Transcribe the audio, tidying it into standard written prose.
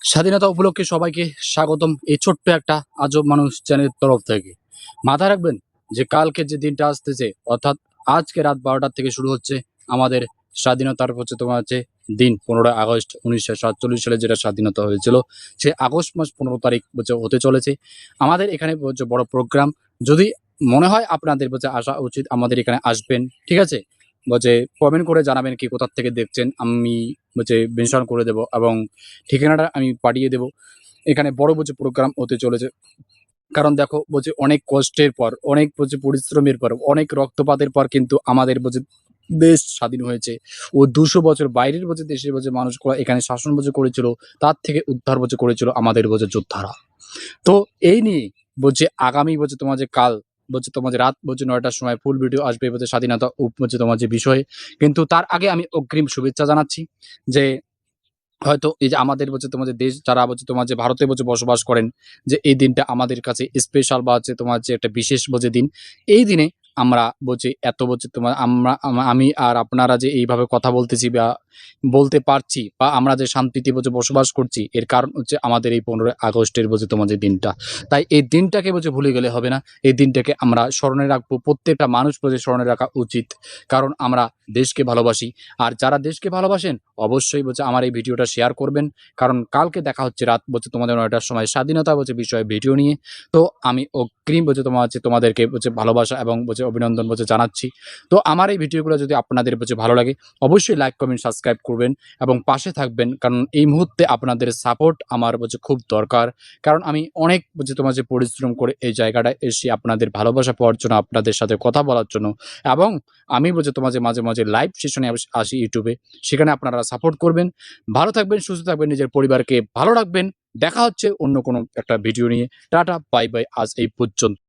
স্বাধীনতা উপলক্ষে সবাইকে স্বাগতম এই ছোট্ট একটা আজব মানুষ চ্যানেলের তরফ থেকে। মাথায় রাখবেন যে কালকে যে দিনটা আসতেছে, অর্থাৎ আজকে রাত 12টার থেকে শুরু হচ্ছে আমাদের স্বাধীনতার তোমার হচ্ছে দিন 15ই আগস্ট 1947 সালে যেটা স্বাধীনতা হয়েছিল। সে আগস্ট মাস 15 তারিখ হতে চলেছে। আমাদের এখানে বড় প্রোগ্রাম। যদি মনে হয় আপনাদের আসা উচিত, আমাদের এখানে আসবেন, ঠিক আছে? কমেন্ট করে জানাবেন কি কোথা থেকে দেখছেন, আমি মেনশন করে দেব এবং ঠিকানাটা আমি পাঠিয়ে দেব। এখানে বড় প্রোগ্রাম হতে চলেছে। কারণ দেখো অনেক কষ্টের পর, অনেক পরিশ্রমের পর, অনেক রক্তপাতের পর কিন্তু আমাদের দেশ স্বাধীন হয়েছে। ও 200 বছর বাইরের দেশের মানুষগুলা এখানে শাসন করেছিল। তার থেকে উদ্ধার করেছিল আমাদের যোদ্ধারা। তো এই নিয়ে আগামী তোমার কাল তোমার রাত 9টার সময় ফুল ভিডিও আসবে স্বাধীনতা তোমার বিষয়ে। কিন্তু তার আগে আমি অগ্রিম শুভেচ্ছা জানাচ্ছি যে হয়তো এই যে আমাদের তোমাদের দেশ যারা ভারতে বসবাস করেন, যে এই দিনটা আমাদের কাছে স্পেশাল বা তোমার একটা বিশেষ দিন। এই দিনে আমরা এত তোমার আমি আর আপনারা যে এইভাবে কথা বলতেছি বা বলতে পারছি বা আমরা যে শান্তিতে বসবাস করছি, এর কারণ হচ্ছে আমাদের এই 15ই আগস্টের তোমার যে দিনটা। তাই এই দিনটাকে ভুলে গেলে হবে না। এই দিনটাকে আমরা স্মরণে রাখবো, প্রত্যেকটা মানুষ স্মরণে রাখা উচিত। কারণ আমরা দেশকে ভালোবাসি। আর যারা দেশকে ভালোবাসেন অবশ্যই আমার এই ভিডিওটা শেয়ার করবেন। কারণ কালকে দেখা হচ্ছে রাত তোমাদের 9টার সময় স্বাধীনতা বিষয়ে ভিডিও নিয়ে। তো আমি অগ্রিম তোমাদেরকে ভালোবাসা এবং অভিনন্দন জানাচ্ছি। তো আমার এই ভিডিওগুলো যদি আপনাদের ভালো লাগে, অবশ্যই লাইক, কমেন্ট, সাবস্ক্রাইব করবেন এবং পাশে থাকবেন। কারণ এই মুহূর্তে আপনাদের সাপোর্ট আমার খুব দরকার। কারণ আমি অনেক তোমার পরিশ্রম করে এই জায়গাটায় এসে আপনাদের ভালোবাসা পাওয়ার জন্য, আপনাদের সাথে কথা বলার জন্য। এবং আমি তোমার মাঝে মাঝে লাইভ সেশনে আসি ইউটিউবে। সেখানে আপনারা সাপোর্ট করবেন। ভালো থাকবেন, সুস্থ থাকবেন, নিজের পরিবারকে ভালো রাখবেন। দেখা হচ্ছে অন্য কোনো একটা ভিডিও নিয়ে। টাটা, বাই বাই, আজ এই পর্যন্ত।